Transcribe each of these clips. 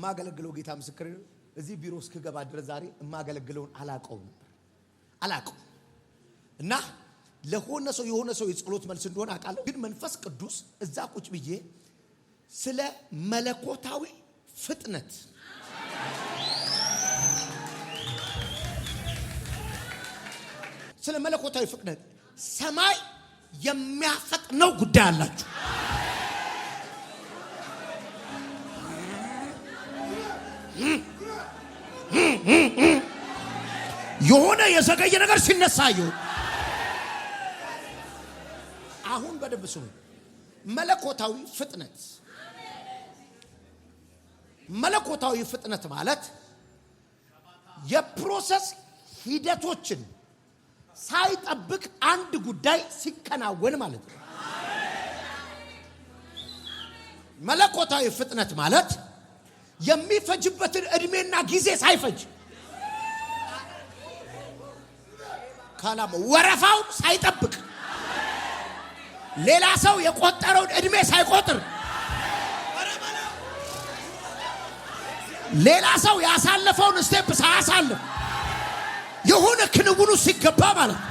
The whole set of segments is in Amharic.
የማገለግለው ጌታ ምስክር ነው። እዚህ ቢሮ እስከገባ ድረስ ዛሬ የማገለግለውን አላቀው እና ለሆነ ሰው የሆነ ሰው የጸሎት መልስ እንደሆነ አቃለሁ። ግን መንፈስ ቅዱስ እዛ ቁጭ ብዬ ስለ መለኮታዊ ፍጥነት ሰማይ የሚያፈጥነው ጉዳይ አላችሁ። የሆነ የዘገየ ነገር ሲነሳዩ አሁን በደንብ ስሙ። መለኮታዊ ፍጥነት ማለት የፕሮሰስ ሂደቶችን ሳይጠብቅ አንድ ጉዳይ ሲከናወን ማለት ነው። መለኮታዊ ፍጥነት ማለት የሚፈጅበትን እድሜና ጊዜ ሳይፈጅ ካላም ወረፋው ሳይጠብቅ ሌላ ሰው የቆጠረውን እድሜ ሳይቆጥር ሌላ ሰው ያሳለፈውን ስቴፕ ሳያሳልፍ የሆነ ክንውኑ ሲገባ ማለት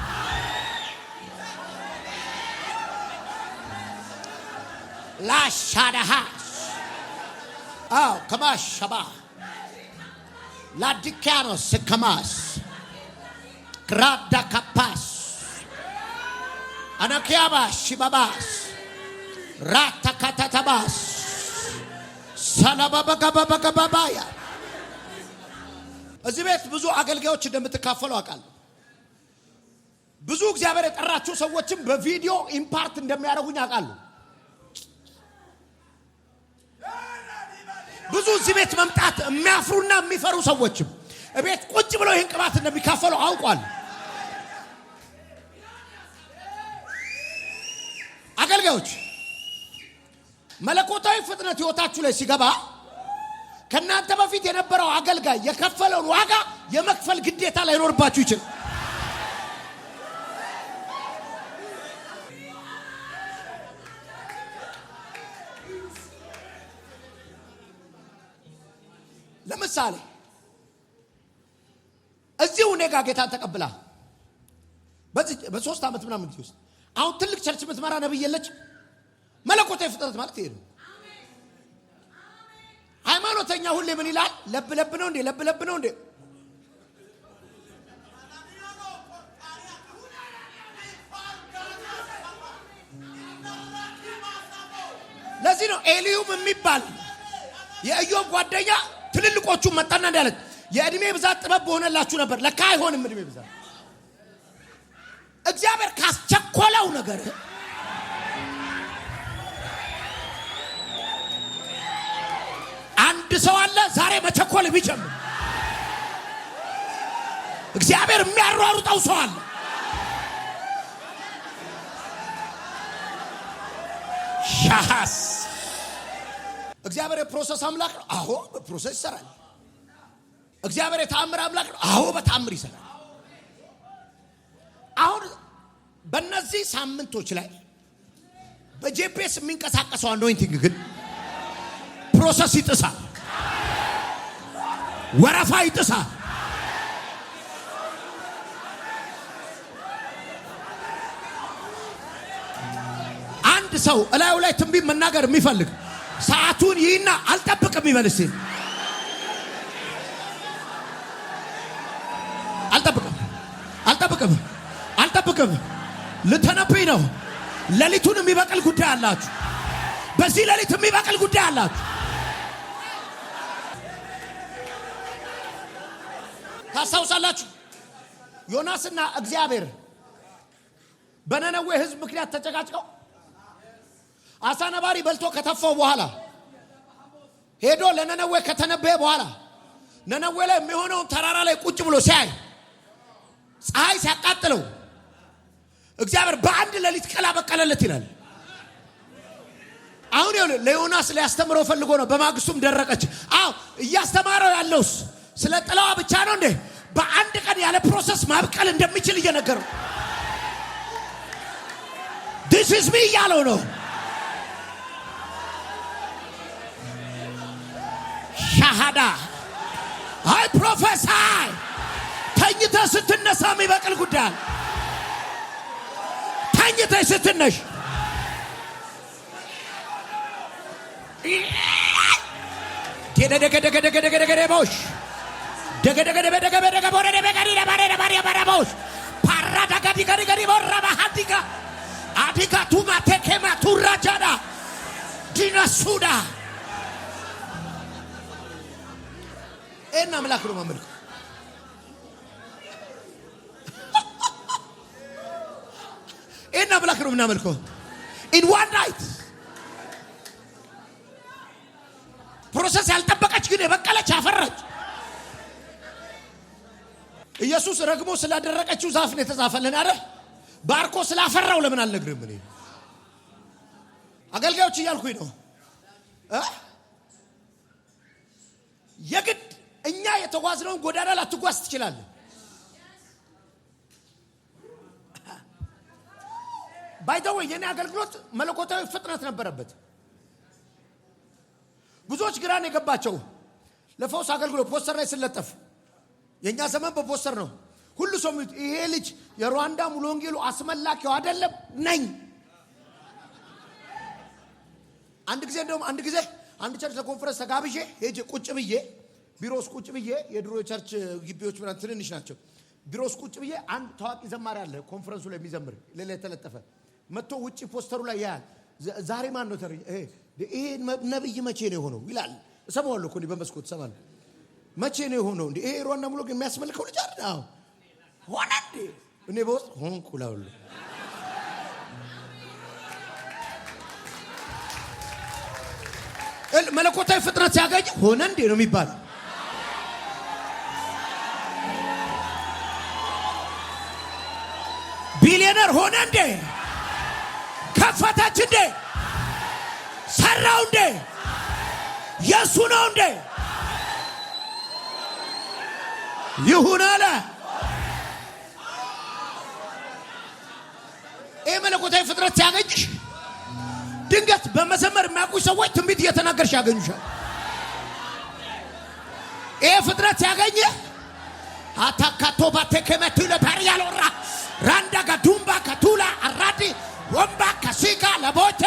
ላሻዳሃስ ከማሸባ ላዲካኖስ ከማስ ክራዳ ካፓስ አናኪያባሽ ባባስ ራታካታታባስ ሰላባባባባባባያ። እዚህ ቤት ብዙ አገልጋዮች እንደምትካፈሉ አውቃለሁ። ብዙ እግዚአብሔር የጠራችሁ ሰዎችም በቪዲዮ ኢምፓርት እንደሚያደርጉኝ አውቃለሁ። ብዙ እዚህ ቤት መምጣት የሚያፍሩና የሚፈሩ ሰዎችም እቤት ቁጭ ብለው ይህን ቅባት እንደሚካፈሉ አውቃለሁ። አገልጋዮች መለኮታዊ ፍጥነት ህይወታችሁ ላይ ሲገባ ከናንተ በፊት የነበረው አገልጋይ የከፈለውን ዋጋ የመክፈል ግዴታ ላይኖርባችሁ ይችላል። ለምሳሌ እዚሁ ኔጋ ጌታን ተቀብላ በ3 ዓመት ምናምን ጊዜ ውስጥ አሁን ትልቅ ቸርች ምትመራ ነብይ የለች። መለኮታዊ ፍጥረት ማለት ይሄ ነው። ሃይማኖተኛ ሁሌ ምን ይላል? ለብ ነው እንዴ? ለዚህ ነው ኤልዩም የሚባል የኢዮብ ጓደኛ ትልልቆቹ መጣና እንዳለች የእድሜ ብዛት ጥበብ በሆነላችሁ ነበር። ለካ አይሆንም እድሜ ብዛት። እግዚአብሔር ካስቸኮለው ነገር አንድ ሰው አለ ዛሬ መቸኮል ቢጀምር እግዚአብሔር የሚያሯሩጠው ሰው አለ። ሻሃስ እግዚአብሔር የፕሮሰስ አምላክ ነው። አዎ በፕሮሰስ ይሰራል። እግዚአብሔር የተአምር አምላክ ነው። አዎ በተአምር ይሰራል። አሁን በእነዚህ ሳምንቶች ላይ በጂፒኤስ የሚንቀሳቀሰው አኖይንቲንግ ግን ፕሮሰስ ይጥሳል፣ ወረፋ ይጥሳል። አንድ ሰው እላዩ ላይ ትንቢት መናገር የሚፈልግ ሰዓቱን ይህና አልጠብቅም ይበልስ። አልጠብቅም ልተነብይ ነው። ሌሊቱን የሚበቅል ጉዳይ አላችሁ። በዚህ ሌሊት የሚበቅል ጉዳይ አላችሁ። ታስታውሳላችሁ ዮናስና እግዚአብሔር በነነዌ ሕዝብ ምክንያት ተጨቃጭቀው አሳ ነባሪ በልቶ ከተፋው በኋላ ሄዶ ለነነዌ ከተነበየ በኋላ ነነዌ ላይ የሚሆነውን ተራራ ላይ ቁጭ ብሎ ሲያይ ፀሐይ ሲያቃጥለው እግዚአብሔር በአንድ ሌሊት ቀላ በቀለለት ይላል። አሁን ይኸውልህ ለዮናስ ሊያስተምረው ፈልጎ ነው። በማግስቱም ደረቀች። አዎ እያስተማረው ያለውስ ስለ ጥላዋ ብቻ ነው እንዴ? በአንድ ቀን ያለ ፕሮሰስ ማብቀል እንደሚችል እየነገረው this is me እያለው ነው። ሻሃዳ አይ ፕሮፌሰር ተኝተህ ስትነሳ የሚበቅል ጉዳይ ተኝተህ ስትነሽ ደገደገደገደገደገደገደቦሽ ደገደገደገደገደገደገቦሽ ፓራዳጋዲጋዲጋዲ ቦራባሃዲጋ አዲጋ ቱማ ተከማ ቱራጃዳ ዲናሱዳ እና አምላክ ነው ማመልክ እና አምላክ ነው ምናመልከው in one night ፕሮሰስ ያልጠበቀች ግን የበቀለች አፈራች። ኢየሱስ ረግሞ ስላደረቀችው ዛፍ ነው የተጻፈልን አይደል? ባርኮ ስላፈራው ለምን አልነግርም? እኔ አገልጋዮች እያልኩኝ ነው የግድ እኛ የተጓዝነውን ጎዳና ላትጓዝ ትችላለህ። ባይደው የኔ አገልግሎት መለኮታዊ ፍጥነት ነበረበት። ብዙዎች ግራን የገባቸው ለፈውስ አገልግሎት ፖስተር ላይ ስለጠፍ የኛ ዘመን በፖስተር ነው ሁሉ ሰው ይሄ ልጅ የሩዋንዳ ሙሉ ወንጌሉ አስመላኪው አይደለም ነኝ። አንድ ጊዜ አንድ ቸርች ለኮንፈረንስ ተጋብዤ ሄጄ ቁጭ ብዬ ቢሮስ ቁጭ ብዬ የድሮ ቸርች ግቢዎች ምናምን ትንንሽ ናቸው። ቢሮስ ቁጭ ብዬ አንድ ታዋቂ ዘማሪ አለ ኮንፈረንሱ ላይ የሚዘምር ሌላ የተለጠፈ መጥቶ ውጪ ፖስተሩ ላይ ያያል። ዛሬ ማን ነው ይሄ ነብይ መቼ ነው የሆነው ይላል። እሰማዋለሁ እኮ በመስኮት እሰማለሁ። መቼ ነው የሆነው እንዴ? ይሄ ሩዋንዳ ሙሉ የሚያስመልከው ልጅ አይደል? አዎ ሆነ እንዴ? እኔ በውስጥ ሆንኩ ላውል መለኮታዊ ፍጥረት ሲያገኝ ሆነ እንዴ ነው የሚባለው። ቢሊየነር ሆነ እንዴ? ከፈተች እንዴ? ሰራው እንዴ? የሱ ነው እንዴ? ይሁን አለ። ይሄ መለኮታዊ ፍጥረት ሲያገኝሽ ድንገት በመዘመር የሚያውቁ ሰዎች ትንቢት እየተናገርሽ ያገኙሻል። ይሄ ፍጥረት ሲያገኝ አታካቶ ባተከመቱ ለታሪያሎራ ራንዳ ጋዱምባ ካቱላ አራዲ ወምባ ካሲካ ለቦቴ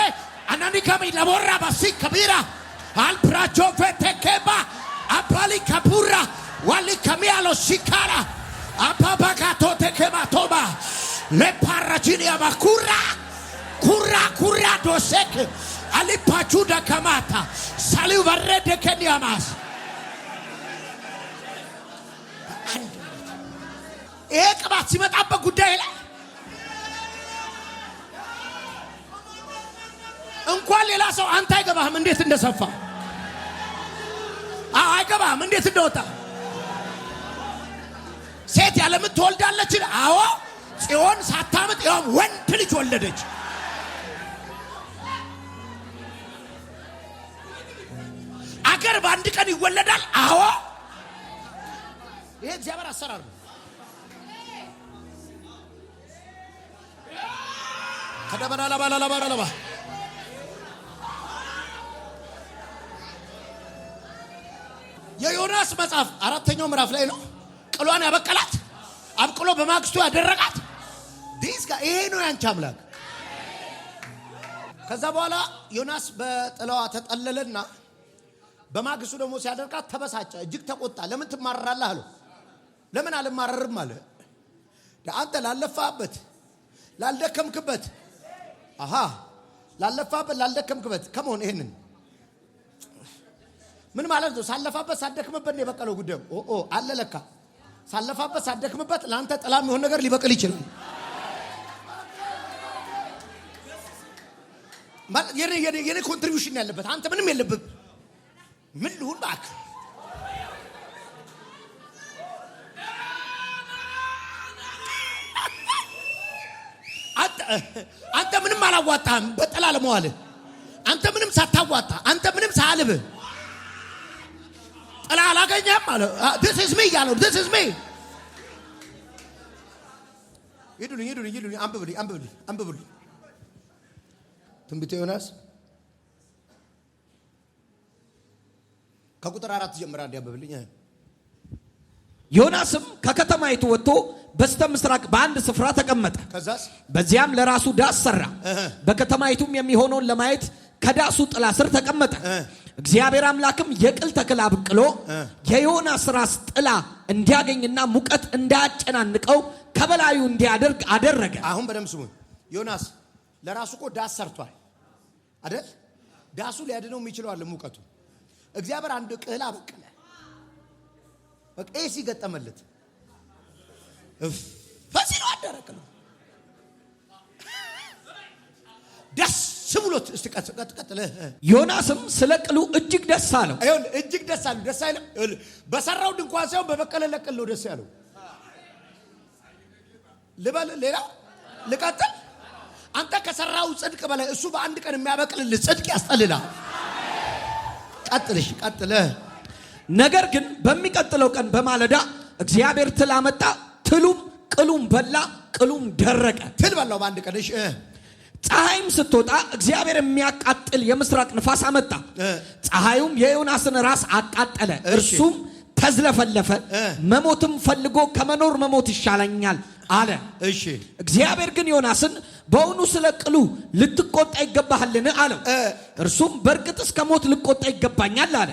አናኒካሚ ለቦራ ባሲ ከቢራ አልፕራቾ ፈተከባ አባሊ ካፑራ ዋሊ ካሚያሎ ሲካራ አባባካቶ ተከማቶባ ለፓራጂኒያ ባኩራ ኩራ ዶሴክ አሊፓቹዳ ከማታ ሳሊው በረደ ከኒያማስ ይሄ ቅባት ሲመጣበት ጉዳይ ላይ እንኳን ሌላ ሰው አንተ አይገባህም እንዴት እንደሰፋ አይገባህም እንዴት እንደወጣ ሴት ያለምን ትወልዳለች። አዎ ጽዮን ሳታምጥ ያው ወንድ ልጅ ወለደች። አገር በአንድ ቀን ይወለዳል። አዎ ይሄ እግዚአብሔር አሰራር ነው። ከደበላላባላላባላባ የዮናስ መጽሐፍ 4ኛው ምዕራፍ ላይ ነው። ቅሏን ያበቀላት አብቅሎ በማግስቱ ያደረቃት ዲስጋ ይሄ ነው ያንቺ አምላክ። ከዛ በኋላ ዮናስ በጥላዋ ተጠለለና በማግስቱ ደግሞ ሲያደርቃት ተበሳጨ፣ እጅግ ተቆጣ። ለምን ትማረራለህ አለው። ለምን አልማረርም አለ። አንተ ላለፋበት ላልደከምክበት ላለፈበት ከመሆን ይሄንን ምን ማለት ነው? ሳለፋበት ሳደክምበት ነው የበቀለው ጉዳዩ። አለ ለካ ሳለፋበት ሳደክምበት ላንተ ጥላም የሆነ ነገር ሊበቅል ይችላል። ማለት የኔ ኮንትሪቢዩሽን ያለበት አንተ ምንም የለብህ። ምን ልሁን ባክ አንተ ምንም አላዋጣም። በጥላ ለመዋል አንተ ምንም ሳታዋጣ አንተ ምንም ሳልብ ጥላ አላገኘም አለ። this is me ያለው this is me ይዱልኝ አንብብልኝ ትንቢተ ዮናስ ከቁጥር 4 ጀምራ እንዲያበብልኝ። ዮናስም ከከተማይቱ ወጥቶ በስተ ምስራቅ በአንድ ስፍራ ተቀመጠ። ከዛስ በዚያም ለራሱ ዳስ ሰራ። በከተማይቱም የሚሆነውን ለማየት ከዳሱ ጥላ ስር ተቀመጠ። እግዚአብሔር አምላክም የቅል ተክል አብቅሎ የዮናስ ራስ ጥላ እንዲያገኝና ሙቀት እንዳያጨናንቀው ከበላዩ እንዲያደርግ አደረገ። አሁን በደምብ ስሙኝ። ዮናስ ለራሱ እኮ ዳስ ሰርቷል አይደል? ዳሱ ሊያድነው የሚችለው አለ ሙቀቱ። እግዚአብሔር አንድ ቅል አበቀለ። በቃ ኤሲ ገጠመለት። ፈሲሎ አደረቀ። ደስ ብሎት እስቲ ቀጥለ። ዮናስም ስለ ቅሉ እጅግ ደስ አለው። አይሁን እጅግ ደስ አለው። ደስ አይልም? በሰራው ድንኳን ሳይሆን በበቀለለት ቅል ነው ደስ ያለው። ልበል ሌላ ልቀጥል። አንተ ከሰራው ጽድቅ በላይ እሱ በአንድ ቀን የሚያበቅልልህ ጽድቅ ያስጠልላል። ቀጥልሽ ቀጥለ። ነገር ግን በሚቀጥለው ቀን በማለዳ እግዚአብሔር ትል አመጣ። ትሉም ቅሉም በላ፣ ቅሉም ደረቀ። ትል በላው በአንድ ቀን። እሺ ፀሐይም ስትወጣ እግዚአብሔር የሚያቃጥል የምስራቅ ንፋስ አመጣ። ፀሐዩም የዮናስን ራስ አቃጠለ። እርሱም ተዝለፈለፈ። መሞትም ፈልጎ ከመኖር መሞት ይሻለኛል አለ። እሺ እግዚአብሔር ግን ዮናስን በእውኑ ስለ ቅሉ ልትቆጣ ይገባሃልን አለው። እርሱም በእርግጥ እስከ ሞት ልቆጣ ይገባኛል አለ።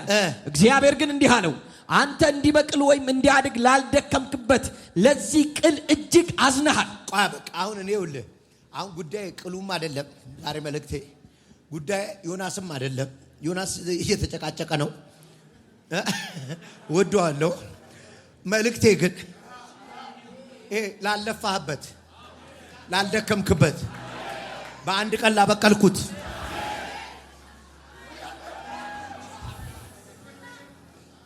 እግዚአብሔር ግን እንዲህ አለው፣ አንተ እንዲበቅል ወይም እንዲያድግ ላልደከምክበት ለዚህ ቅል እጅግ አዝነሃል። በቃ አሁን እኔ ይኸውልህ፣ አሁን ጉዳይ ቅሉም አይደለም ዛሬ መልእክቴ፣ ጉዳይ ዮናስም አይደለም። ዮናስ እየተጨቃጨቀ ነው፣ ወደዋለሁ። መልእክቴ ግን ላለፋህበት፣ ላልደከምክበት፣ በአንድ ቀን ላበቀልኩት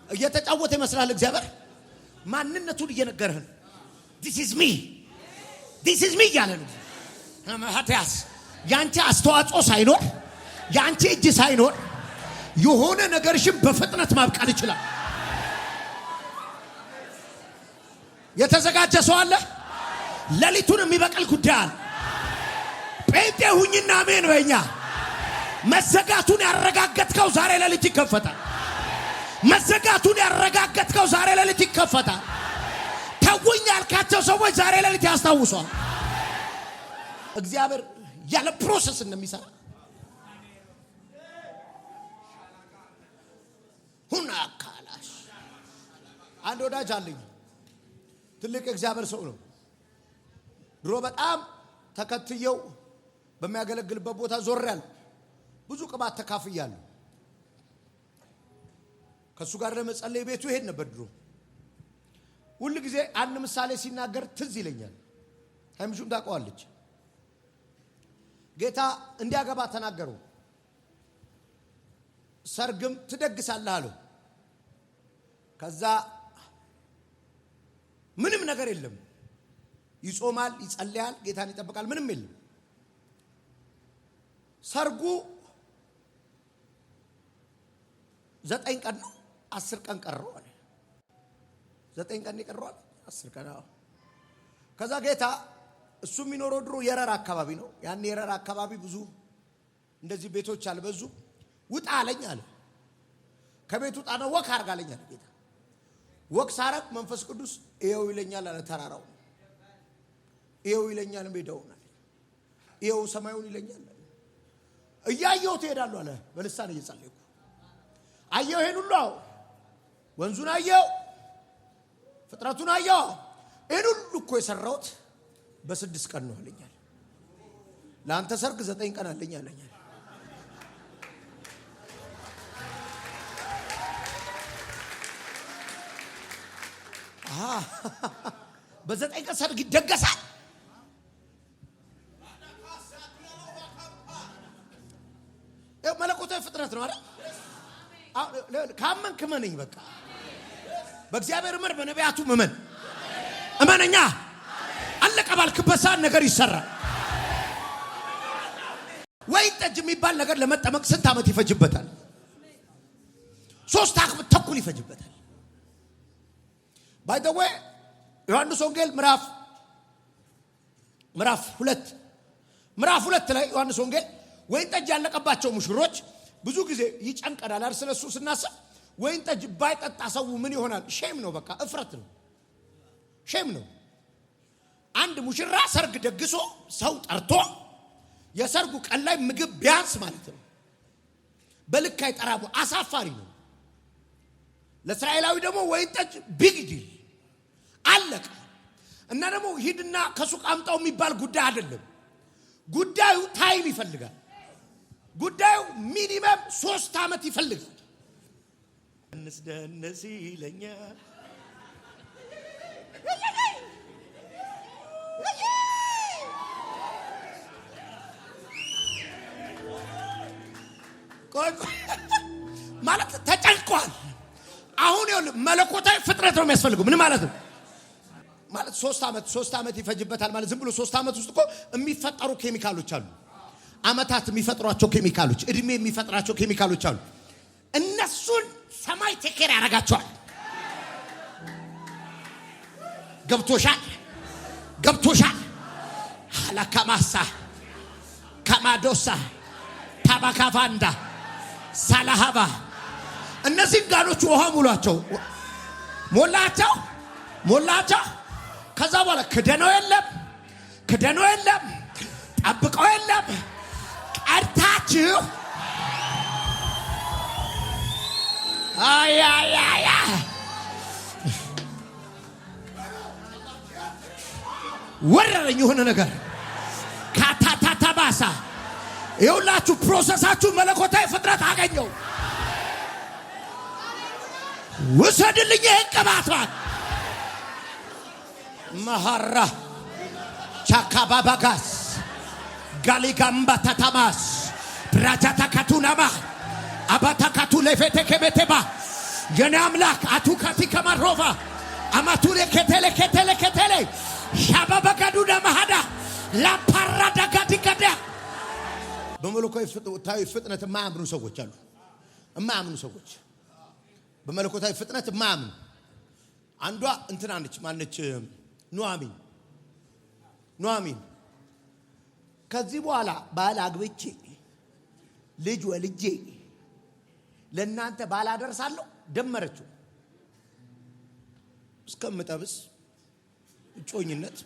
እየተጫወተ ይመስላል። እግዚአብሔር ማንነቱን እየነገረህ ነው። this is me እያለ ነው። ኃጢአት ያንቺ አስተዋጽኦ ሳይኖር ያንቺ እጅ ሳይኖር የሆነ ነገርሽን በፍጥነት ማብቀል ይችላል። የተዘጋጀ ሰው አለ? ሌሊቱን የሚበቅል ጉዳይ አለ። ጴንጤ ሁኝና አሜን በእኛ መዘጋቱን ያረጋገጥከው ዛሬ ሌሊት ይከፈታል። መዘጋቱን ያረጋገጥከው ዛሬ ሌሊት ይከፈታል። ተውኝ ያልካቸው ሰዎች ዛሬ ሌሊት ያስታውሷል። እግዚአብሔር ያለ ፕሮሰስ እንደሚሰራ ሁና ካላሽ አንድ ወዳጅ አለኝ። ትልቅ እግዚአብሔር ሰው ነው። ድሮ በጣም ተከትየው በሚያገለግልበት ቦታ ዞሬያለሁ። ብዙ ቅባት ተካፍያለሁ። ከሱ ጋር ለመጸለይ ቤቱ ይሄድ ነበር። ድሮ ሁሉ ጊዜ አንድ ምሳሌ ሲናገር ትዝ ይለኛል። ሃይምሹም ታውቀዋለች። ጌታ እንዲያገባ ተናገረው። ሰርግም ትደግሳለህ አለው። ከዛ ምንም ነገር የለም። ይጾማል፣ ይጸልያል፣ ጌታን ይጠብቃል፣ ምንም የለም። ሰርጉ 9 ቀን ነው፣ 10 ቀን ቀረው አለ። 9 ቀን ይቀረዋል፣ 10 ቀን። ከዛ ጌታ እሱ የሚኖረው ድሮ የረራ አካባቢ ነው። ያን የረራ አካባቢ ብዙ እንደዚህ ቤቶች አልበዙ። ውጣ አለኝ አለ። ከቤት ውጣ ነው ወክ አድርግ አለኝ አለ ጌታ። ወክ ሳረግ መንፈስ ቅዱስ ይኸው ይለኛል አለ ተራራው፣ ይኸው ይለኛል ሜዳውን አለ፣ ይኸው ሰማዩን ይለኛል አለ። እያየሁ ትሄዳለሁ አለ በልሳን እየጸለይኩ። አየሁ ይሄን ሁሉ፣ ወንዙን አየሁ፣ ፍጥረቱን አየሁ። ይሄን ሁሉ እኮ የሰራሁት በ6 ቀን ነው አለኛል። ለአንተ ሰርግ 9 ቀን አለኝ አለኛል። በ9 ቀን ሰርግ ይደገሳል። መለኮታዊ ፍጥረት ነው አይደል? ካመንክ እመነኝ። በቃ በእግዚአብሔር እመን፣ በነቢያቱ እመን። እመነኛ አለቀ ባልክበት ሰዓት ነገር ይሰራል። ወይን ጠጅ የሚባል ነገር ለመጠመቅ ስንት ዓመት ይፈጅበታል? 3 ዓመት ተኩል ይፈጅበታል። ባይ ዘ ወይ ዮሐንስ ወንጌል ምዕራፍ 2 ላይ ዮሐንስ ወንጌል ወይን ጠጅ ያለቀባቸው ሙሽሮች ብዙ ጊዜ ይጨንቀናል አይደል? ስለሱ ስናስብ ወይን ጠጅ ባይጠጣ ሰው ምን ይሆናል? ሼም ነው፣ በቃ እፍረት ነው፣ ሼም ነው። አንድ ሙሽራ ሰርግ ደግሶ ሰው ጠርቶ የሰርጉ ቀን ላይ ምግብ ቢያንስ ማለት ነው በልክ አይጠራቡ፣ አሳፋሪ ነው። ለእስራኤላዊ ደግሞ ወይን ጠጅ ቢግ ዲል አለቀ። እና ደግሞ ሂድና ከሱቅ አምጣው የሚባል ጉዳይ አይደለም። ጉዳዩ ታይም ይፈልጋል። ጉዳዩ ሚኒመም 3 ዓመት ይፈልጋል። እንስደነስ ይለኛል ማለት ተጨንቋል። አሁን ይኸውልህ መለኮታዊ ፍጥረት ነው የሚያስፈልገው። ምን ማለት ነው? ማለት 3 ዓመት ይፈጅበታል ማለት ዝም ብሎ 3 ዓመት ውስጥ እኮ የሚፈጠሩ ኬሚካሎች አሉ። አመታት የሚፈጥሯቸው ኬሚካሎች፣ እድሜ የሚፈጥራቸው ኬሚካሎች አሉ። እነሱን ሰማይ ቴኬር ያደርጋቸዋል። ገብቶሻል? ሐላካማሳ ካማዶሳ ታባካፋንዳ ሳላሃባ እነዚህ ጋኖች ውሃ ሞላቸው። ከዛ በኋላ ክደነው የለም ጠብቀው የለም ቀርታችሁ አያያያ ወረረኝ የሆነ ነገር ካታታታባሳ ይኸውላችሁ ፕሮሰሳችሁ መለኮታዊ ፍጥረት አገኘው። ውሰድልኝ ይህን ቅባት መሐራ ቻካባባጋስ ጋሊጋምባ ታታማስ ብራጃታካቱናማ አባታካቱ ለፌቴ ከቤቴባ የኔ አምላክ አቱካቲ ከማሮቫ አማቱሌ ከተለ ሻባባጋዱና ማሃዳ ላፓራዳ ጋዲጋዳ በመለኮታዊ ፍጥነት የማያምኑ ሰዎች አሉ። በመለኮታዊ ፍጥነት የማያምኑ አንዷ እንትና ነች። ማነች? ኑሐሚን ከዚህ በኋላ ባል አግብቼ ልጅ ወልጄ ለእናንተ ባል አደርሳለሁ ደመረችው። እስከምጠብስ እጮኝነት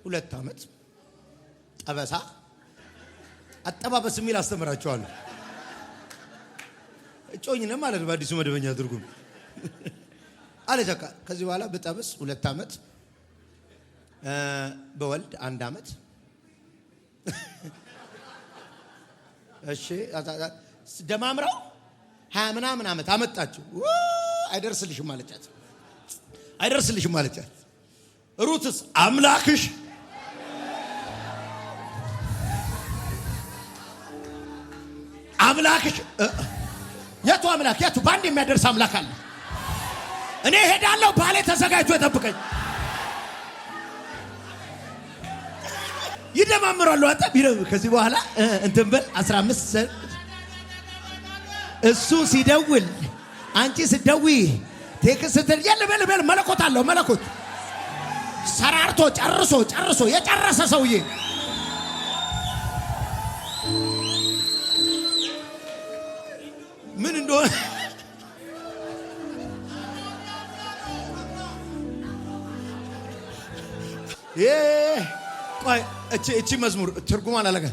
2 ዓመት ጠበሳ አጠባበስ የሚል አስተምራቸዋለሁ። እጮኝነት ማለት በአዲሱ መደበኛ ትርጉም አለች። በቃ ከዚህ በኋላ ብጠብስ 2 ዓመት በወልድ 1 ዓመት እሺ ደማምረው 20 ምናምን ዓመት አመጣችሁ። አይደርስልሽም አለቻት። ሩትስ አምላክሽ የቱ አምላክ በአንድ የሚያደርስ አምላክ አለ። እኔ ሄዳለሁ፣ ባሌ ተዘጋጅቶ ይጠብቀኝ። ይደማምራሉ። ከዚህ በኋላ እንትን በል 15 እሱ ሲደውል አንቺ ስትደውይ ቴክስት ስትል በል መለኮት አለው። መለኮት ሰራርቶ ጨርሶ የጨረሰ ሰውዬ ምን እንደሆነ ቆይ እቺ መዝሙር ትርጉማን አለገ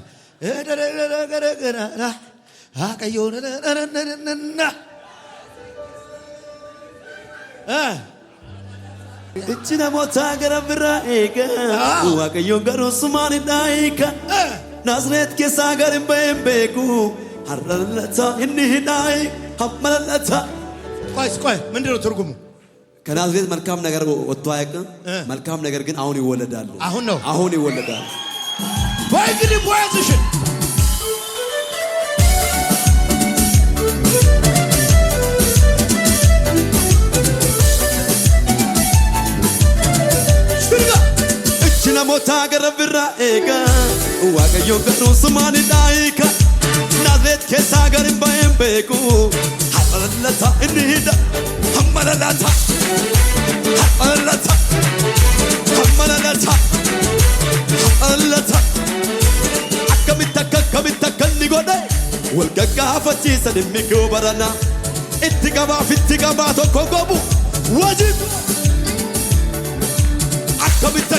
እቺ ነሞታ ገረብራ ኤጋ ዋቀዮ ገሩ ሱማን ዳይካ ናዝሬት ኬሳ ገርም በኤምቤጉ ሐረለታ እንሂዳይ ሐመለታ ቆይ ምንድነው ትርጉሙ? ከናዝሬት መልካም ነገር ወጥቶ አያውቅም። መልካም ነገር ግን አሁን ይወለዳል። አሁን ይወለዳል። በእንግዲህ ፖዚሽን እቺ ነሞታ ገረብራ ኤጋ ዋቀዮ ገሩ ሱማን ዳይካ ናዝሬት ኬሳ ገርም በኤምቤጉ ሐረለታ እንሂዳ ሐመለታ akkamitti ni godhe wal gaggaafachiisa dhimmi koo barana itti gaba tokko gobu wajib akkamitta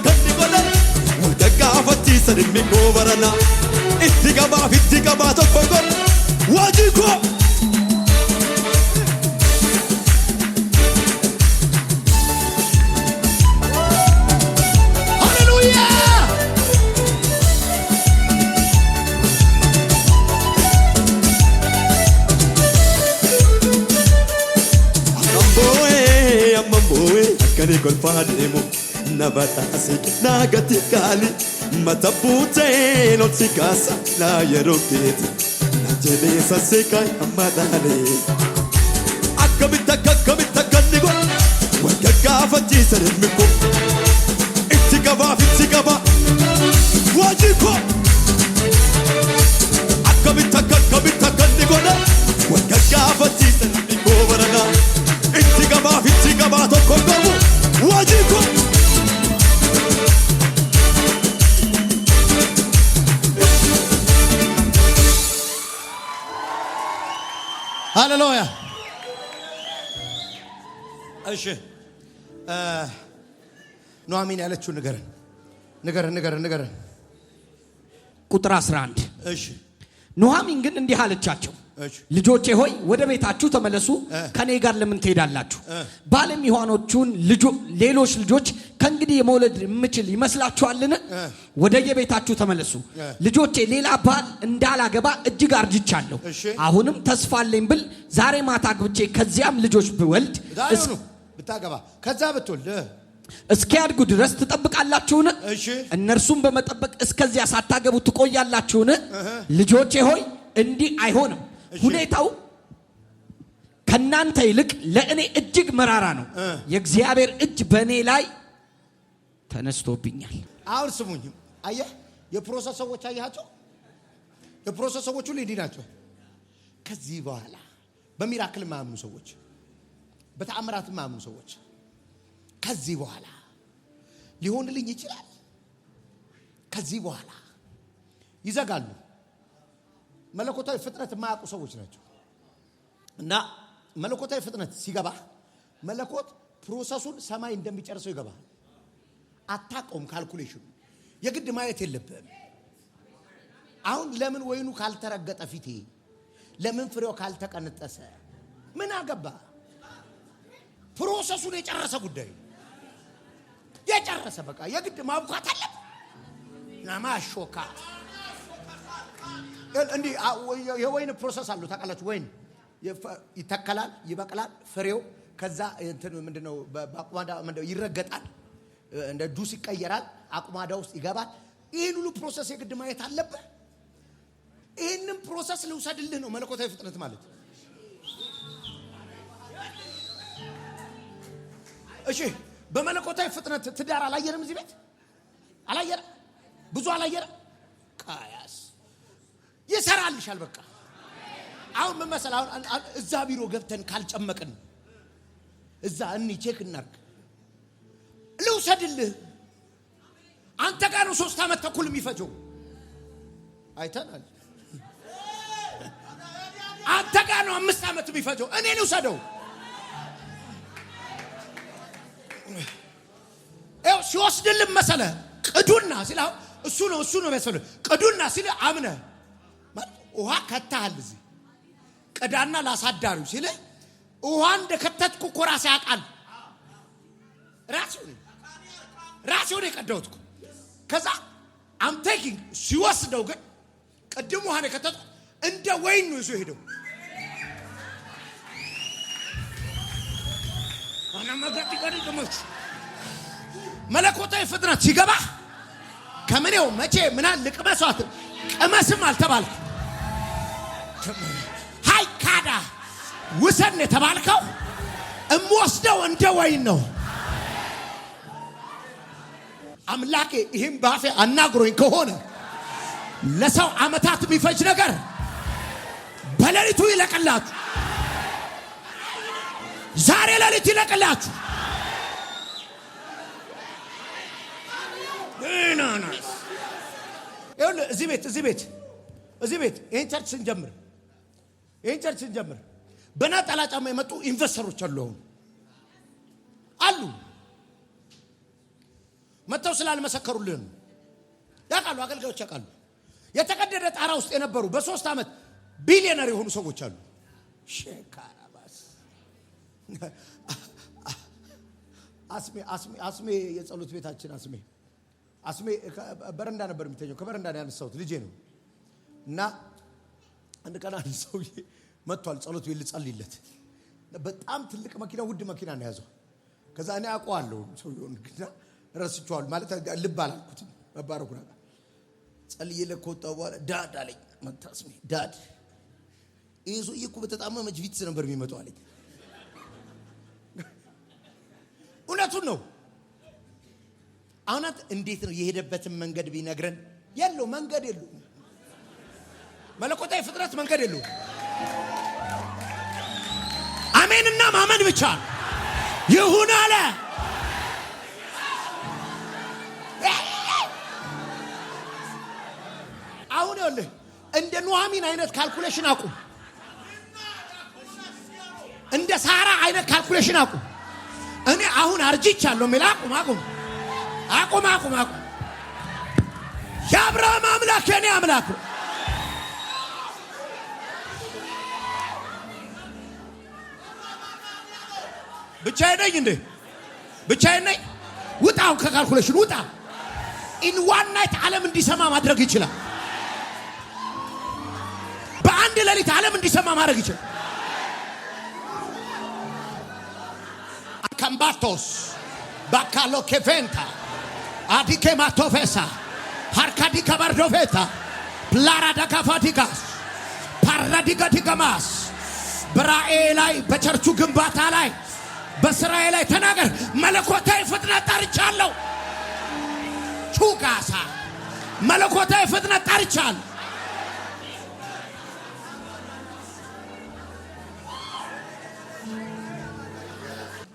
kan digolan wal gaggaafatti sadimmi gobarana itti gaba tokko gobu wajib ko kani kol faademo nabata asik nagati kali matabute no tsikasa na yeroketi najele saseka amadale akabita kanigo wagagafati saremiko itigaba wajiko akabita kanigo wagagafati saremiko barana itigaba tokogobu wajiko ሃሌሉያ እሺ ኑሐሚን ያለችው ንገረን ቁጥር 11 እሺ ኑሐሚን ግን እንዲህ አለቻቸው ልጆቼ ሆይ ወደ ቤታችሁ ተመለሱ ከኔ ጋር ለምን ትሄዳላችሁ ባለም ይሆኖቹን ሌሎች ልጆች ከእንግዲህ የመውለድ የምችል ይመስላችኋልን ወደ የቤታችሁ ተመለሱ ልጆቼ ሌላ ባል እንዳላገባ እጅግ አርጅቻለሁ አሁንም ተስፋ አለኝ ብል ዛሬ ማታ ግብቼ ከዚያም ልጆች ብወልድ ብታገባ ከዛ ብትወልድ እስኪያድጉ ድረስ ትጠብቃላችሁን እነርሱም በመጠበቅ እስከዚያ ሳታገቡ ትቆያላችሁን ልጆቼ ሆይ እንዲህ አይሆንም ሁኔታው ከናንተ ይልቅ ለእኔ እጅግ መራራ ነው የእግዚአብሔር እጅ በእኔ ላይ ተነስቶብኛል አሁን ስሙኝ አየህ የፕሮሰስ ሰዎች አያቸው የፕሮሰስ ሰዎች ሁሉ እንዲህ ናቸው ከዚህ በኋላ በሚራክል ማያምኑ ሰዎች በተአምራት ማያምኑ ሰዎች ከዚህ በኋላ ሊሆንልኝ ይችላል ከዚህ በኋላ ይዘጋሉ መለኮታዊ ፍጥነት የማያውቁ ሰዎች ናቸው እና መለኮታዊ ፍጥነት ሲገባ መለኮት ፕሮሰሱን ሰማይ እንደሚጨርሰው ይገባል አታቆም ካልኩሌሽን የግድ ማየት የለብህም አሁን ለምን ወይኑ ካልተረገጠ ፊቴ ለምን ፍሬው ካልተቀነጠሰ ምን አገባ ፕሮሰሱን የጨረሰ ጉዳይ የጨረሰ በቃ የግድ ማብቃት አለበት ናማሾካ እንዲ የወይን ፕሮሰስ አለው ታውቃላችሁ ወይን ይተከላል ይበቅላል ፍሬው ከዛ እንትን ምንድነው በአቁማዳ ምንድነው ይረገጣል እንደ ጁስ ይቀየራል አቁማዳ ውስጥ ይገባል ይሄን ሁሉ ፕሮሰስ የግድ ማየት አለበት ይሄንን ፕሮሰስ ልውሰድልህ ነው መለኮታዊ ፍጥነት ማለት እሺ በመለኮታዊ ፍጥነት ትዳር አላየንም እዚህ ቤት አላየንም ብዙ አላየንም ቃያስ ይሰራልሻል በቃ አሁን ምን መሰል አሁን እዛ ቢሮ ገብተን ካልጨመቅን እዛ እኒ ቼክ እናርግ ልውሰድልህ አንተ ጋር ነው 3 አመት ተኩል የሚፈጀው አይተናል አንተ ጋር ነው 5 አመት የሚፈጀው እኔ ልውሰደው ሲወስድልህ መሰለ ቅዱና ሲል እሱ ነው መሰለ ቅዱና ሲል አምነ ውሃ ከተሃል እዚህ ቀዳና ላሳዳሪው ሲል ውሃ እንደከተትኩ እኮ ራሴ ያውቃል ራሴው ነው የቀዳሁት ከዛ አም ቴኪንግ ሲወስደው ግን ቅድም ውሃ እንደከተትኩ እንደ ወይን ነው ይዞ ሄደው አና መጋጥ ይቀርልከመች መለኮታዊ ፍጥነት ሲገባ ከመኔው መቼ ምናን ልቅመሷት ቅመስም አልተባልክ ሃይ ካዳ ውሰን የተባልከው እምወስደው እንደ ወይን ነው አምላኬ ይሄን ባፌ አናግሮኝ ከሆነ ለሰው አመታት የሚፈጅ ነገር በሌሊቱ ይለቀላችሁ ዛሬ ሌሊት ይለቀላችሁ ናና እዚህ ቤት ይሄን ቸርች ስንጀምር በነጠላ ጫማ የመጡ ኢንቨስተሮች አሉ መተው ስላልመሰከሩልን ያቃሉ አገልጋዮች ያቃሉ የተቀደደ ጣራ ውስጥ የነበሩ በ3 አመት ቢሊዮነር የሆኑ ሰዎች አሉ ሼካራባስ አስሜ የጸሎት ቤታችን አስሜ በረንዳ ነበር የሚተኛው ከበረንዳ ነው ያነሳሁት ልጄ ነው እና አንድ ቀን አንድ ሰው መጥቷል ጸሎት ቤት ልጸልይለት በጣም ትልቅ መኪና ውድ መኪና ነው ያዘው ከዛ እኔ አውቀዋለሁ ሰውየውን ግዳ ረስቼዋለሁ ማለት ልብ አላልኩትም መባረኩና ጸልይለት ከወጣው በኋላ ዳድ አለኝ መታስሜ ዳድ ይዞ ይኩ በተጣመመ ጅቪት ነበር የሚመጣው አለኝ እውነቱን ነው አሁንት እንዴት ነው የሄደበትን መንገድ ቢነግረን ያለው መንገድ የለው መለኮታዊ ፍጥረት መንገድ የለው አሜንና ማመን ብቻ ይሁን አለ አሁን ይኸውልህ እንደ ኑሐሚን አይነት ካልኩሌሽን አቁም እንደ ሳራ አይነት ካልኩሌሽን አቁም እኔ አሁን አርጅቻለሁ ሚላ አቁም የአብርሃም አምላክ የኔ አምላክ ብቻዬን ነኝ ውጣው ከካልኩሌሽን ውጣ ኢን ዋን ናይት ዓለም እንዲሰማ ማድረግ ይችላል በአንድ ሌሊት ዓለም እንዲሰማ ማድረግ ይችላል አካምባቶስ ባካሎ ኬቬንታ አዲኬ ማቶፌሳ ሃርካዲ ካባርዶፌታ ፕላራዳ ካፋቲጋስ ፓራዲጋ ዲጋማስ በራእይ ላይ በቸርቹ ግንባታ ላይ በስራዬ ላይ ተናገር መለኮታዊ ፍጥነት ጠርቻለሁ ቹጋሳ መለኮታዊ ፍጥነት ጠርቻለሁ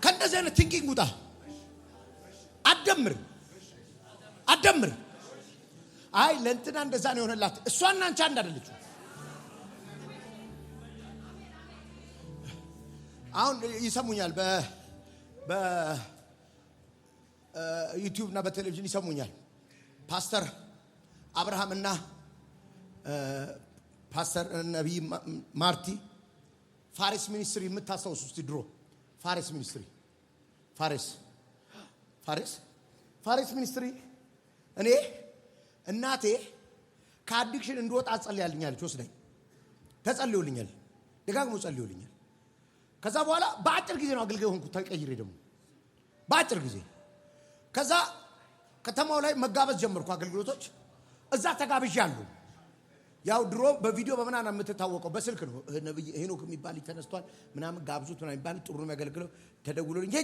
ከእንደዚህ አይነት ቲንኪንግ ውጣ አደምር አይ ለእንትና እንደዛ ነው የሆነላት እሷና አንቺ አንድ አይደለች አሁን ይሰሙኛል በዩቲዩብ እና በቴሌቪዥን ይሰሙኛል ፓስተር አብርሃም እና ፓስተር ነብይ ማርቲ ፋሪስ ሚኒስትሪ የምታስታውሱ እስቲ ድሮ ፋሪስ ሚኒስትሪ ፋሪስ ሚኒስትሪ እኔ እናቴ ከአዲክሽን እንድወጣ ጸልያልኛለች ወስደኝ ተጸልዮልኛል ደጋግሞ ጸልዮልኛል ከዛ በኋላ በአጭር ጊዜ ነው አገልጋይ ሆንኩ ተቀይሬ ደግሞ በአጭር ጊዜ ከዛ ከተማው ላይ መጋበዝ ጀመርኩ አገልግሎቶች እዛ ተጋብዣለሁ ያው ድሮ በቪዲዮ በመናና የምትታወቀው በስልክ ነው ነብይ ሄኖክ የሚባል ተነስቷል ምናምን ጋብዙት ምናምን ይባል ጥሩ ነው የሚያገለግለው ተደውሎልኝ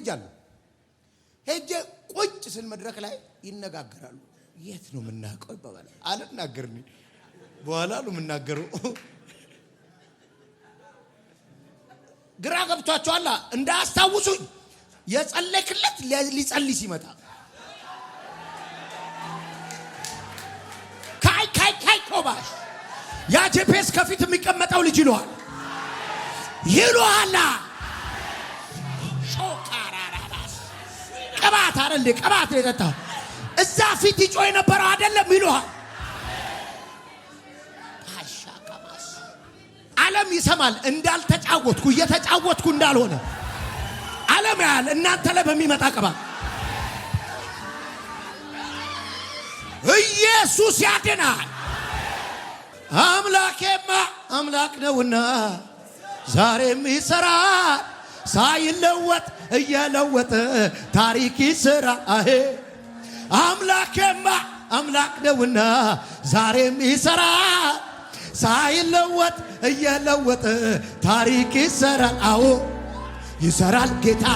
ሄጄ ቁጭ ስል መድረክ ላይ ይነጋገራሉ የት ነው የምናውቀው ይባላል አልናገርኝ በኋላ ነው የምናገረው ግራ ገብቷቸዋል እንዳያስታውሱኝ የጸለይክለት ሊጸልይ ሲመጣ ካይ ኮባሽ ያ ጄፒኤስ ከፊት የሚቀመጠው ልጅ ይሏል ቅባት አይደል ቅባት የጠጣ እዛ ፊት ይጮህ የነበረው አይደለም ይሏል አሻከማስ ዓለም ይሰማል እንዳልተጫወትኩ እየተጫወትኩ እንዳልሆነ ዓለም ያል እናንተ ላይ በሚመጣ ቅባት ኢየሱስ ያድናል አምላኬማ አምላክ ነውና ዛሬም ይሰራል ሳይለወጥ እየለወጠ ታሪክ ይሰራል አምላኬማ አምላክ ነውና ዛሬም ይሰራል ሳይለወጥ እየለወጠ ታሪክ ይሰራል አዎ ይሰራል ጌታ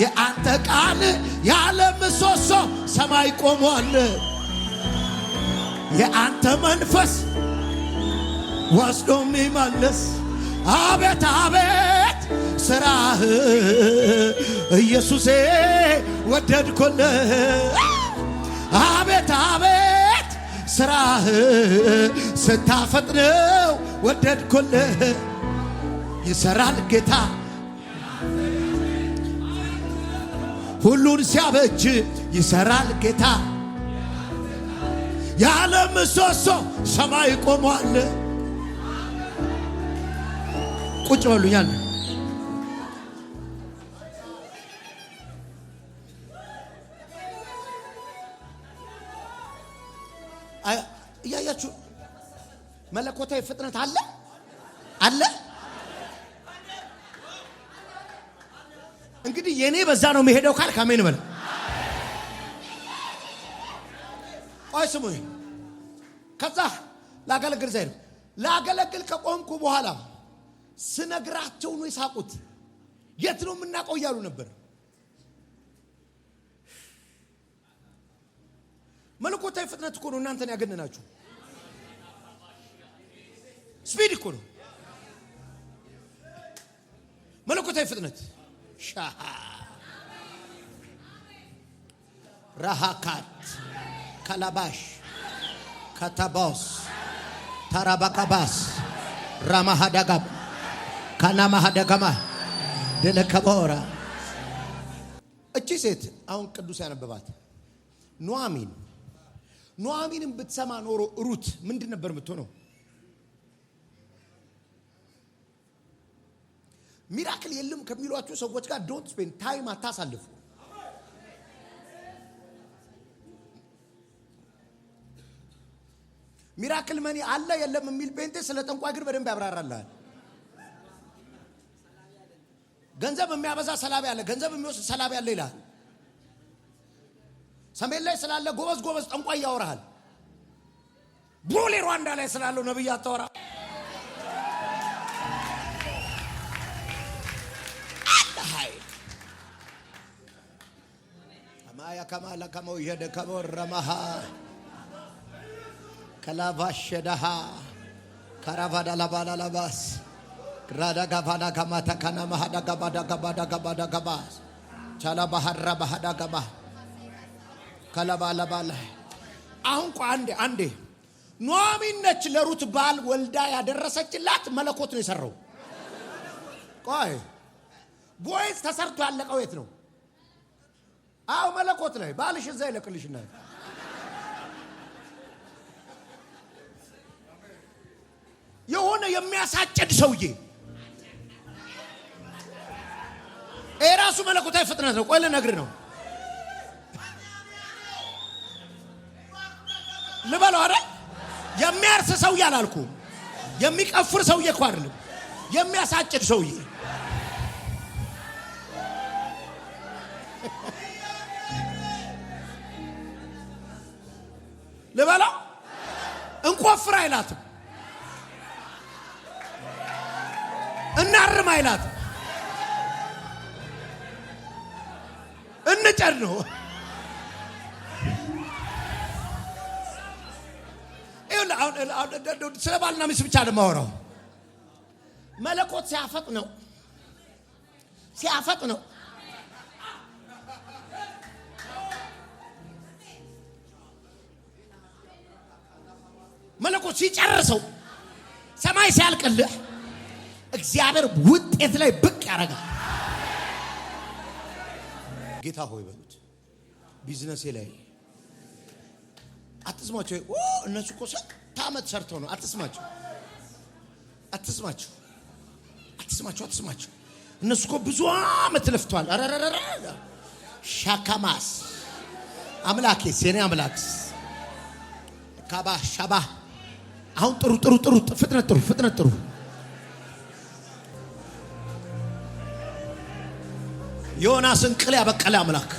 የአንተ ቃል ያለ ምሰሶ ሰማይ ቆሟል የአንተ መንፈስ ወስዶ የሚመልስ አቤት አቤት ስራህ ኢየሱሴ ወደድኩልህ አቤት አቤት ስራህ ስታፈጥነው ወደድኩልህ ይሰራል ጌታ ሁሉን ሲያበጅ ይሰራል ጌታ የዓለም ምሰሶ ሰማይ ቆሟል። ቁጭ በሉኛል። እያያችሁ መለኮታዊ ፍጥነት አለ አለ። እንግዲህ የኔ በዛ ነው መሄደው ካልክ አሜን በል። ቆይ ስሙኝ። ከዛ ላገለግል ዘይር ላገለግል ከቆምኩ በኋላ ስነግራቸው ነው የሳቁት። የት ነው የምናውቀው እያሉ ነበር። መለኮታዊ ፍጥነት እኮ ነው እናንተን ያገነናችሁ። ስፒድ እኮ ነው መለኮታዊ ፍጥነት። ሻሃ ራሃካት ካላባሽ ካታባስ ታራባካባስ ራማሃዳጋብ ካናማሃዳጋማ ደለከቦራ። እቺ ሴት አሁን ቅዱስ ያነበባት ኑኃሚንን ብትሰማ ኖሮ ሩት ምንድን ነበር የምትሆነው? ሚራክል የለም ከሚሏችሁ ሰዎች ጋር ዶንት ስፔንድ ታይም አታሳልፉ። ሚራክል መኒ አለ የለም የሚል ጴንጤ ስለ ጠንቋይ ግን በደንብ ያብራራልሃል። ገንዘብ የሚያበዛ ሰላቢ አለ፣ ገንዘብ የሚወስድ ሰላቢ አለ ይላል። ሰሜን ላይ ስላለ ጎበዝ ጠንቋይ ያወራሃል። ቦሌ ሩዋንዳ ላይ ስላለው ነብይ አታወራ። አማያ ከማላ ከመው ይሄደ ከወረማሃ ከላቫሸዳሃ ካራቫዳ ላባላ ላባስ ግራዳ ጋባዳ ጋማታ ካና ማሃዳ ጋባዳ ጋባስ ቻላ ባህራ ባህዳ ጋባ ከላባላባላ። አሁን አንዴ ኑኃሚን ነች ለሩት ባል ወልዳ ያደረሰችላት። መለኮት ነው የሰራው። ቆይ ቦይዝ ተሰርቶ ያለቀው የት ነው? አው መለኮት ላይ ባልሽ እዛ ይለቅልሽና የሆነ የሚያሳጭድ ሰውዬ እራሱ መለኮታዊ ፍጥነት ነው። ቆይ ልነግርህ ነው ልበለው አይደል? የሚያርስ ሰውዬ አላልኩም። የሚቀፍር ሰውዬ እኮ አይደለም፣ የሚያሳጭድ ሰውዬ። ልበለው እንቆፍር አይላትም፣ እናርም አይላትም፣ እንጨድ ነው። ስለ ባልና ሚስት ብቻ ለማወራው መለኮት ሲያፈጥ ነው መለኮት ሲጨርሰው ሰማይ ሲያልቅልህ እግዚአብሔር ውጤት ላይ ብቅ ያደርጋል። ጌታ ሆይ በሉት ቢዝነሴ ላይ አትስማቸው። እነሱ እኮ ስንት ዓመት ሰርተው ነው። አትስማቸው። እነሱ እኮ ብዙ ዓመት ለፍተዋል። አረረረ ሻካማስ አምላኬ የኔ አምላክስ ካባ ሻባ። አሁን ጥሩ ፍጥነት ጥሩ። ዮናስን ቅል ያበቀለ አምላክ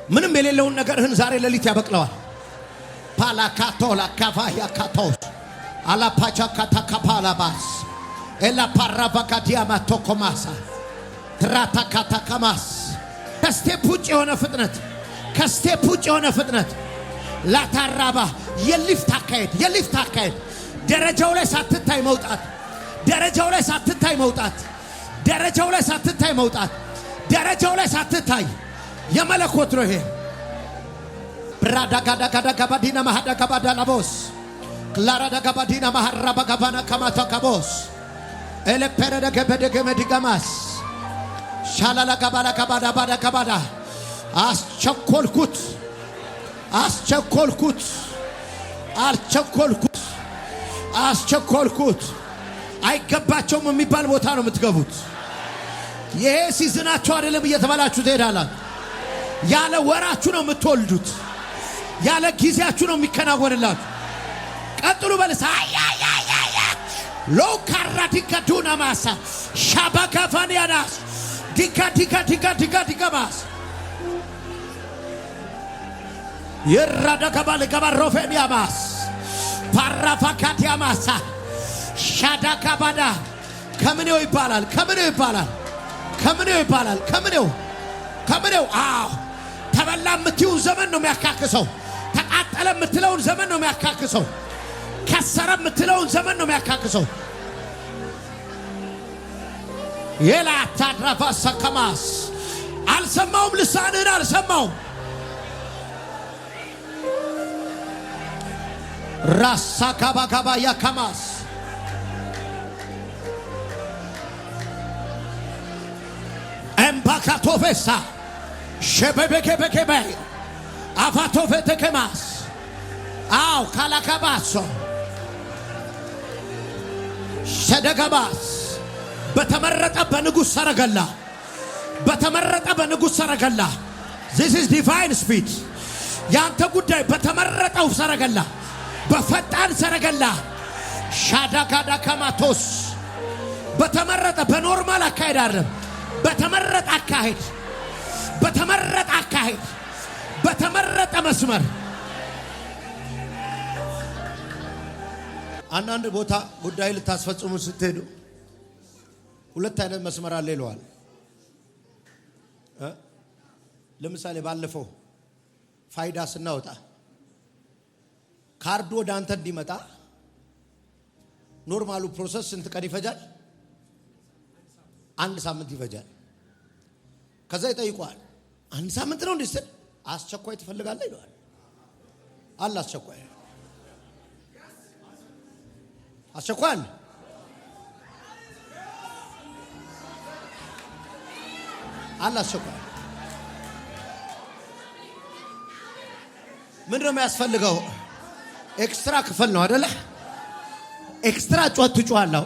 ምንም የሌለውን ነገርህን ዛሬ ሌሊት ያበቅለዋል። ፓላካቶላ ካቫያ ካቶስ አላፓቻ ካታካፓላባስ ኤላ ፓራቫካዲያማ ቶኮማሳ ትራታ ካታካማስ ከስቴፕ ውጭ የሆነ ፍጥነት ላታራባ የሊፍት አካሄድ ደረጃው ላይ ሳትታይ መውጣት የመለኮት ነው። ይሄ ብራዳጋዳጋዳ ጋባዲና ማሃዳ ጋባዳ ላቦስ ክላራዳ ጋባዲና ማሃራባ ጋባና ከማታ ካቦስ ኤለፐረደ ከበደገ መድገማስ ሻላላ ከባላ ከባዳ ባዳ ከባዳ አስቸኮልኩት አይገባቸውም የሚባል ቦታ ነው የምትገቡት። ይሄ ሲዝናችሁ አይደለም እየተባላችሁ ትሄዳላችሁ። ያለ ወራችሁ ነው የምትወልዱት። ያለ ጊዜያችሁ ነው የሚከናወንላችሁ። ቀጥሉ በልሳ ሎካራዲካ ዱና ማሳ ሻባካ ፋኒያናስ ዲካ ማስ የራዳካባለ ጋባሮፌኒያማስ ፓራፋካቲያማሳ ሻዳካባዳ ከምኔው ይባላል። አዎ ተበላ የምትይውን ዘመን ነው የሚያካክሰው። ተቃጠለ የምትለውን ዘመን ነው የሚያካክሰው። ከሰረ የምትለውን ዘመን ነው የሚያካክሰው። የላ ታድራፋ ሰከማስ አልሰማውም፣ ልሳንህን አልሰማውም። ራሳ ካባ ያካማስ ኤምባካቶፌሳ ሸበበከበከበ አፋቶፌተከማስ አው ካላካባሶ ሸደገባስ በተመረጠ በንጉሥ ሰረገላ this is divine speed። ያንተ ጉዳይ በተመረጠው ሰረገላ፣ በፈጣን ሰረገላ ሻዳጋዳ ከማቶስ በተመረጠ በኖርማል አካሄድ አይደለም፣ በተመረጠ አካሄድ በተመረጠ መስመር። አንዳንድ ቦታ ጉዳይ ልታስፈጽሙ ስትሄዱ ሁለት አይነት መስመር አለ ይለዋል። ለምሳሌ ባለፈው ፋይዳ ስናወጣ ካርዱ ወደ አንተ እንዲመጣ ኖርማሉ ፕሮሰስ ስንት ቀን ይፈጃል? 1 ሳምንት ይፈጃል። ከዛ ይጠይቋል፣ 1 ሳምንት ነው እንዴ? አስቸኳይ ትፈልጋለህ ይለዋል። አለ አስቸኳይ ምንድነው የሚያስፈልገው? ኤክስትራ ክፍል ነው አይደለ? ኤክስትራ ጮት ትጮሃለሁ።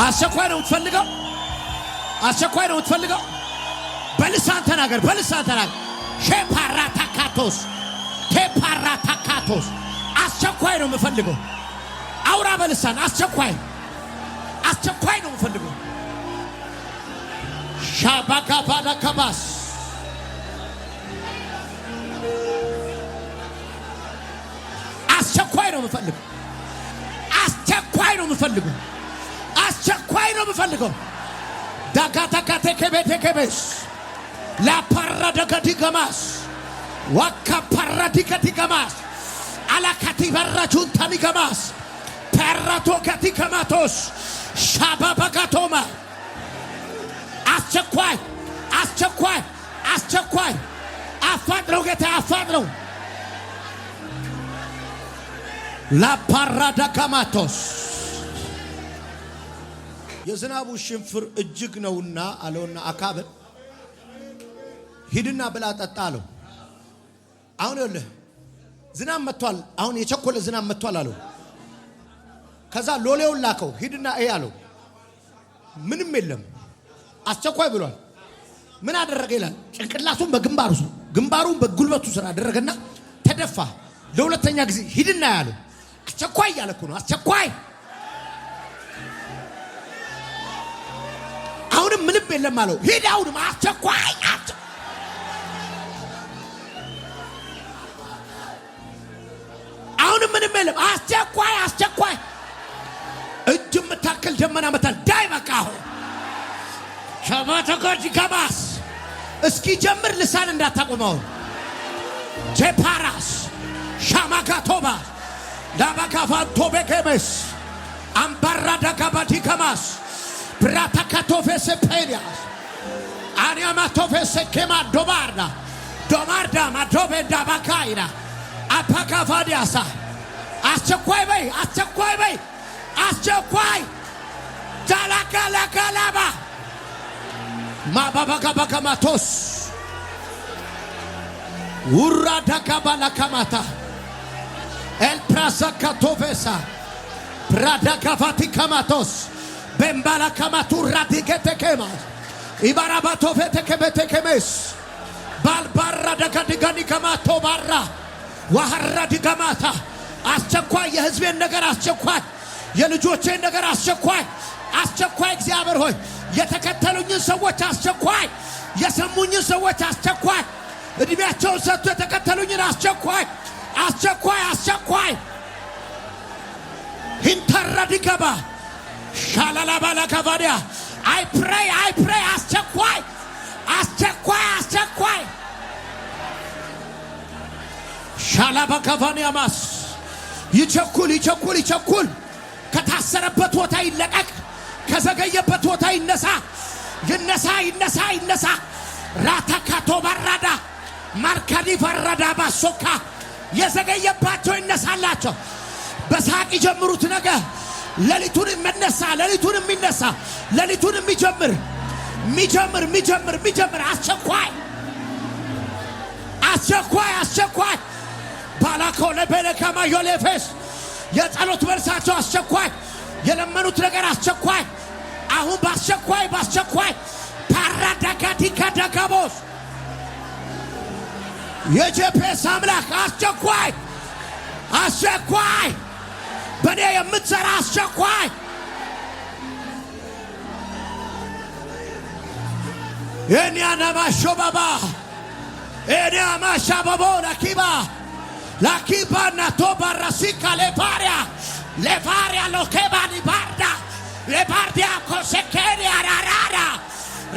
አስቸኳይ ነው የምትፈልገው? በልሳን ተናገር። ቴፓራታካቶስ አስቸኳይ ነው የምፈልገው። አውራ በልሳን አስቸኳይ ነው የምፈልገው። ሻባካባዳ ከባስ አስቸኳይ ነው የምፈልገው። ዳጋታካቴ ከቤቴከበስ ላፓራዳጋዲገማስ ዋካፓራዲጋዲገማስ አላካቲባራጁን ታኒገማስ ፐራቶጋዲገማቶስ ሻባባጋቶማ አስቸኳይ አፋጥነው ጌታ አፋጥነው። ላፓራዳጋማቶስ የዝናቡ ሽንፍር እጅግ ነውና አለውና አካብን ሂድና ብላ ጠጣ አለው። አሁን ይኸውልህ ዝናብ መጥቷል። አሁን የቸኮለ ዝናብ መጥቷል አለው። ከዛ ሎሌውን ላከው፣ ሂድና አለው። ምንም የለም አስቸኳይ ብሏል። ምን አደረገ ይላል? ጭንቅላቱን ግንባሩን በጉልበቱ ስራ አደረገና ተደፋ። ለሁለተኛ ጊዜ ሂድና ያለው አስቸኳይ ያለኩ ነው። አስቸኳይ አሁንም ምንም የለም አለው። ሂድ አሁንም አስቸኳይ አሁንም ምንም የለም አስቸኳይ እጅ የምታክል ደመና መጣል ዳይ በቃ አሁን ሸማተጋጂ ከባስ እስኪ ጀምር። ልሳን እንዳታቆመው ጄፓራስ ሻማጋቶባ ዳባጋፋንቶ በከመስ አምባራዳ ጋባዲ ከማስ ብራታካቶፌስ ፔዲያስ አኒያማቶፌስ ከማ ዶባርዳ ዶማርዳ ማዶቤንዳ ባካይና አፓካፋዲያሳ አስቸኳይ በይ አስቸኳይ በይ አስቸኳይ ዳላካላካላባ ማባባካባካማቶስ ውራዳካባላካማታ ኤልፕራሳካቶቬሳ ብራዳካፋቲካማቶስ ቤምባላካማቱራ ዲጌቴኬማስ ኢባራባቶፌቴኬቤቴኬሜስ ባልባራ ደጋዲጋኒ ከማቶ ባራ ዋህራ ዲጋማታ አስቸኳይ የህዝቤን ነገር አስቸኳይ የልጆቼን ነገር አስቸኳይ አስቸኳይ እግዚአብሔር ሆይ የተከተሉኝን ሰዎች አስቸኳይ የሰሙኝን ሰዎች አስቸኳይ እድሜያቸውን ሰጥቶ የተከተሉኝን አስቸኳይ አስቸኳይ አስቸኳይ ሂንተራዲገባ ሻላላባላካቫዲያ I pray አስቸኳይ አስቸኳይ አስቸኳይ ሻላባካቫኒያማስ ይቸኩል ይቸኩል ይቸኩል ከታሰረበት ቦታ ይለቀቅ ከዘገየበት ቦታ ይነሳ ይነሳ ይነሳ ይነሳ ራታካቶ ባራዳ ማርካዲ ፈራዳ ባሶካ የዘገየባቸው ይነሳላቸው በሳቅ ይጀምሩት ነገር ሌሊቱን የሚነሳ ሌሊቱን የሚነሳ ሌሊቱን የሚጀምር አስቸኳይ አስቸኳይ አስቸኳይ ባላኮ ለበለካማ ዮሌፌስ የጸሎት መልሳቸው አስቸኳይ የለመኑት ነገር አስቸኳይ አሁን በአስቸኳይ ፓራዳጋዲካ ዳጋቦስ የጄፔስ አምላክ አስቸኳይ በኔ የምትሰራ አስቸኳይ የኒያና ማሾባባ የኒያ ማሻባቦ ላኪባ ናቶ ባራሲካ ሌቫሪያ ሎኬባኒ ባርዳ ሌባርዲያ ኮሴኬሪያ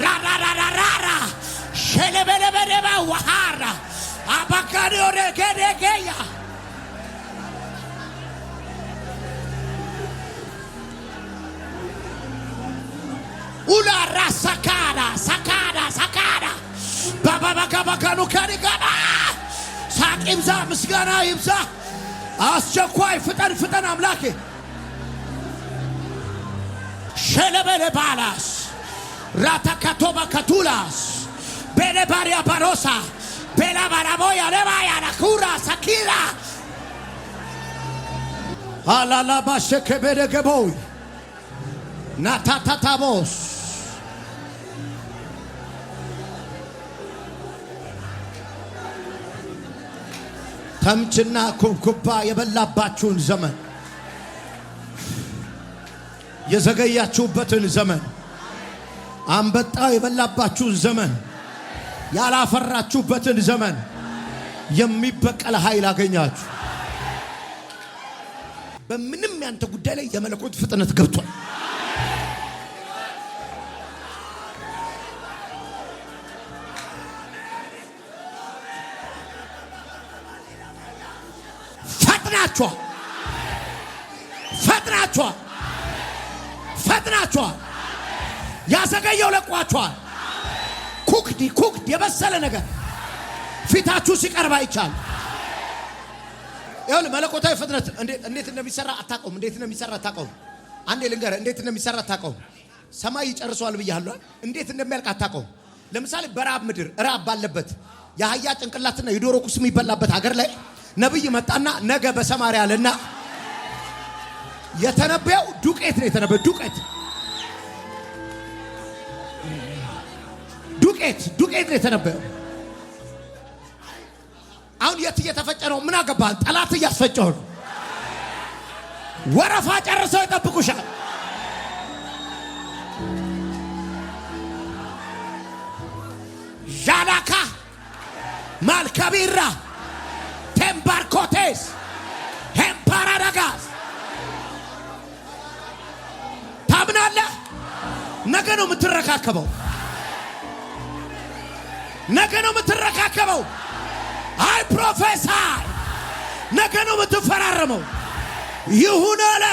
ራራራራራ ሸለበለበለባ ዋሃራ አባካሪዮ ረገደገያ ኡላ ራሳካራ ሳካራ ባባባካባካኑ ካሪጋና ሳቅ ይብዛ ምስጋና ይብዛ አስቸኳይ ፍጠን አምላኬ ሸለበለ ባላስ ራታካቶባ ካቱላስ ቤለባሪያ ባሮሳ ቤላባራቦያ ለባያ ናኩራ ሳኪራ አላላባ ሸከበደገቦይ ናታታታቦስ ተምችና ኩብኩባ የበላባችሁን ዘመን የዘገያችሁበትን ዘመን አንበጣ የበላባችሁን ዘመን ያላፈራችሁበትን ዘመን የሚበቀል ኃይል አገኛችሁ። በምንም ያንተ ጉዳይ ላይ የመለኮት ፍጥነት ገብቷል። ፈጥናችኋል። ያዘገየው ለቋችኋል። ኩክድ የበሰለ ነገር ፊታችሁ ሲቀርብ አይቻል። ይኸውልህ መለኮታዊ ፍጥነት እንዴት እንደሚሰራ አታውቀውም። አንዴ ልንገርህ፣ እንዴት እንደሚሰራ አታውቀውም። ሰማይ ይጨርሰዋል ብያለሁ። እንዴት እንደሚያልቅ አታውቀውም። ለምሳሌ በራብ ምድር ራብ ባለበት የአህያ ጭንቅላትና የዶሮ ኩስ የሚበላበት ሀገር ላይ ነብይ መጣና ነገ በሰማርያ አለና የተነበየው ዱቄት ነው። የተነበየው ዱቄት ነው የተነበየው። አሁን የት እየተፈጨ ነው? ምን አገባህ? ጠላት እያስፈጨው ነው። ወረፋ ጨርሰው ይጠብቁሻል። ዣላካ ማልካቢራ ቴምባርኮቴስ ሄምፓራዳጋስ ታምናለህ? ነገ ነው የምትረካከበው። አይ ፕሮፌሰር ነገ ነው የምትፈራረመው። ይሁን አለ።